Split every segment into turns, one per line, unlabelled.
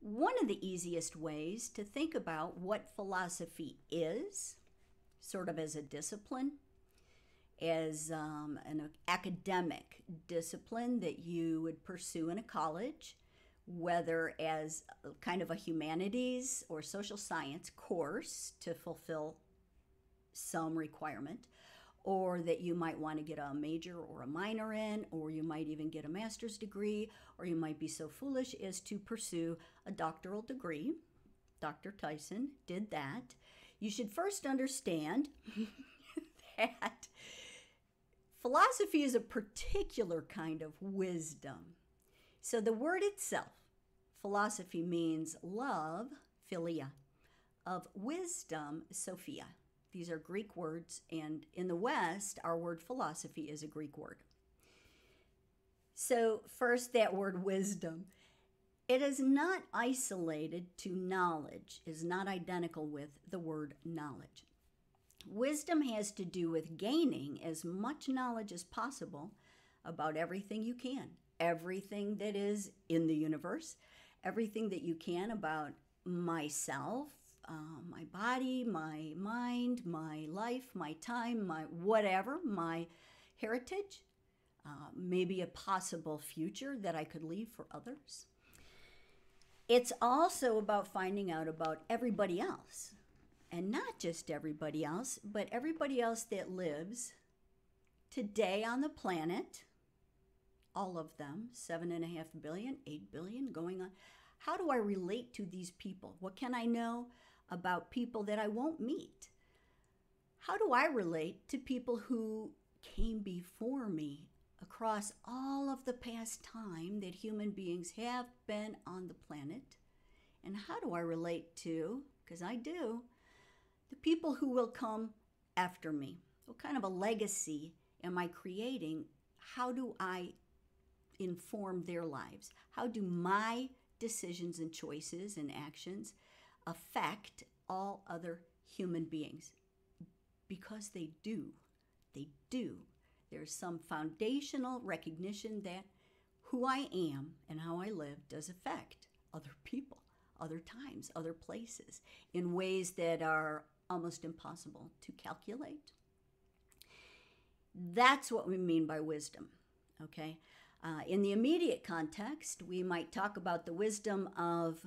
One of the easiest ways to think about what philosophy is, sort of as a discipline, as an academic discipline that you would pursue in a college, whether as kind of a humanities or social science course to fulfill some requirement, or that you might want to get a major or a minor in, or you might even get a master's degree, or you might be so foolish as to pursue a doctoral degree. Dr. Tyson did that. You should first understand that philosophy is a particular kind of wisdom. So the word itself, philosophy, means love, philia, of wisdom, Sophia. These are Greek words, and in the West, our word philosophy is a Greek word. So first, that word wisdom. It is not isolated to knowledge, is not identical with the word knowledge. Wisdom has to do with gaining as much knowledge as possible about everything you can, everything that is in the universe, everything that you can about myself, my body, my mind, my life, my time, my whatever, my heritage, maybe a possible future that I could leave for others. It's also about finding out about everybody else, and not just everybody else, but everybody else that lives today on the planet, all of them, 7.5 billion, 8 billion, going on. How do I relate to these people? What can I know about people that I won't meet? How do I relate to people who came before me across all of the past time that human beings have been on the planet? And how do I relate to, because I do, the people who will come after me? What kind of a legacy am I creating? How do I inform their lives? How do my decisions and choices and actions affect all other human beings? Because they do. They do. There's some foundational recognition that who I am and how I live does affect other people, other times, other places, in ways that are almost impossible to calculate. That's what we mean by wisdom, okay? In the immediate context, we might talk about the wisdom of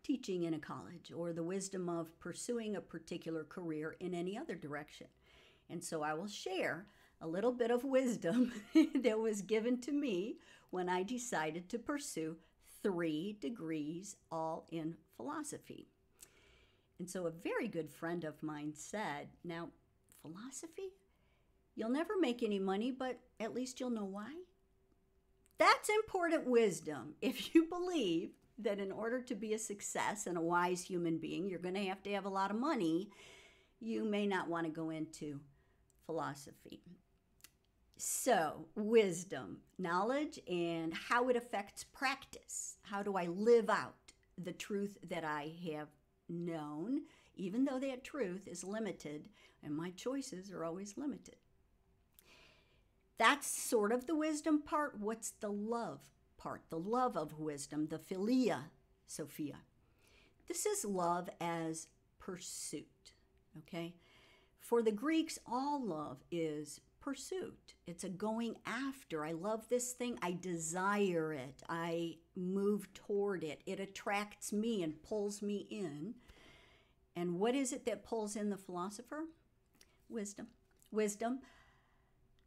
teaching in a college or the wisdom of pursuing a particular career in any other direction. And so I will share a little bit of wisdom that was given to me when I decided to pursue 3 degrees, all in philosophy. And so a very good friend of mine said, now, philosophy? You'll never make any money, but at least you'll know why. That's important wisdom. If you believe that in order to be a success and a wise human being, you're going to have a lot of money, you may not want to go into philosophy. So, wisdom, knowledge, and how it affects practice. How do I live out the truth that I have known, even though that truth is limited, and my choices are always limited? That's sort of the wisdom part. What's the love part? The love of wisdom, the philia, Sophia. This is love as pursuit, okay? For the Greeks, all love is pursuit. It's a going after. I love this thing. I desire it. I move toward it. It attracts me and pulls me in. And what is it that pulls in the philosopher? Wisdom. Wisdom.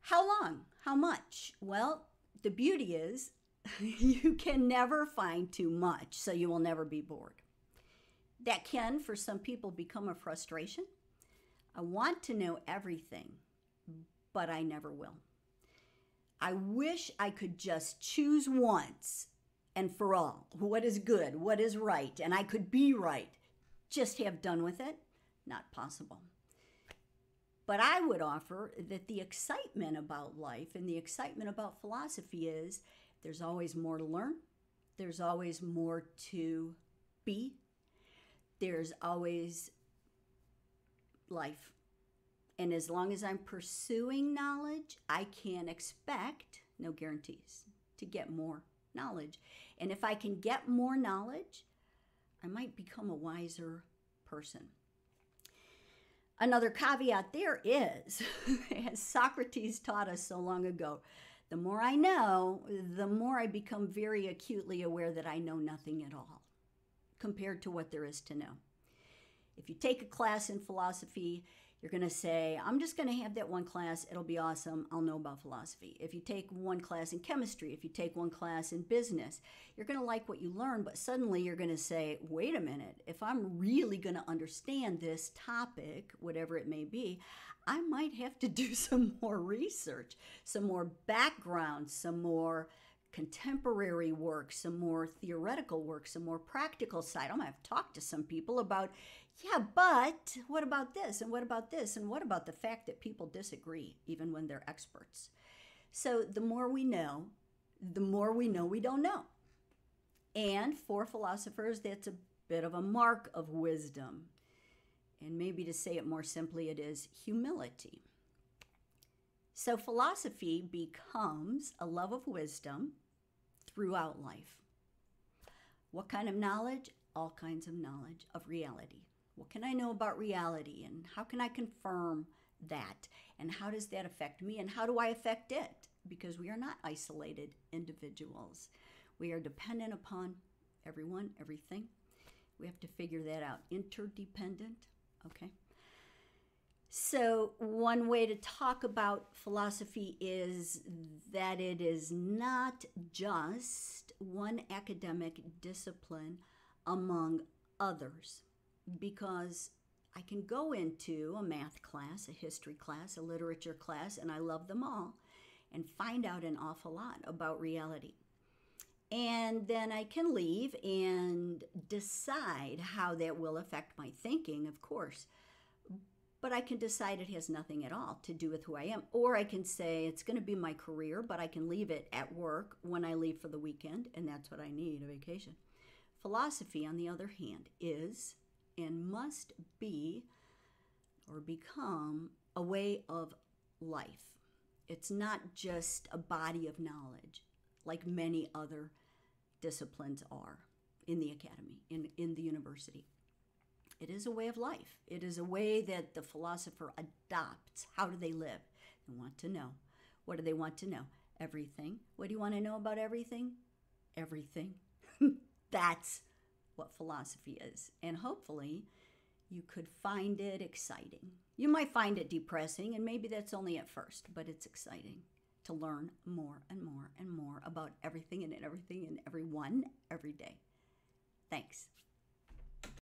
How long? How much? Well, the beauty is you can never find too much, so you will never be bored. That can, for some people, become a frustration. I want to know everything, but I never will. I wish I could just choose once and for all what is good, what is right, and I could be right. Just have done with it? Not possible. But I would offer that the excitement about life and the excitement about philosophy is there's always more to learn. There's always more to be. There's always life. And as long as I'm pursuing knowledge, I can expect, no guarantees, to get more knowledge. And if I can get more knowledge, I might become a wiser person. Another caveat there is, as Socrates taught us so long ago, the more I know, the more I become very acutely aware that I know nothing at all compared to what there is to know. If you take a class in philosophy, you're going to say, I'm just going to have that one class. It'll be awesome. I'll know about philosophy. If you take one class in chemistry, if you take one class in business, you're going to like what you learn, but suddenly you're going to say, wait a minute, if I'm really going to understand this topic, whatever it may be, I might have to do some more research, some more background, some more contemporary work, some more theoretical work, some more practical side. I'm going to have to talk to some people about, yeah, but what about this? And what about this? And what about the fact that people disagree, even when they're experts? So the more we know we don't know. And for philosophers, that's a bit of a mark of wisdom. And maybe to say it more simply, it is humility. So philosophy becomes a love of wisdom throughout life. What kind of knowledge? All kinds of knowledge of reality. What can I know about reality, and how can I confirm that, and how does that affect me, and how do I affect it? Because we are not isolated individuals. We are dependent upon everyone, everything. We have to figure that out. Interdependent, okay? So one way to talk about philosophy is that it is not just one academic discipline among others, because I can go into a math class, a history class, a literature class, and I love them all, and find out an awful lot about reality. And then I can leave and decide how that will affect my thinking, of course. But I can decide it has nothing at all to do with who I am. Or I can say it's going to be my career, but I can leave it at work when I leave for the weekend, and that's what I need, a vacation. Philosophy, on the other hand, is and must be or become a way of life. It's not just a body of knowledge like many other disciplines are in the academy, in the university. It is a way of life. It is a way that the philosopher adopts. How do they live? They want to know. What do they want to know? Everything. What do you want to know about everything? Everything. That's what philosophy is. And hopefully you could find it exciting. You might find it depressing, and maybe that's only at first, but it's exciting to learn more and more and more about everything and everything and everyone every day. Thanks.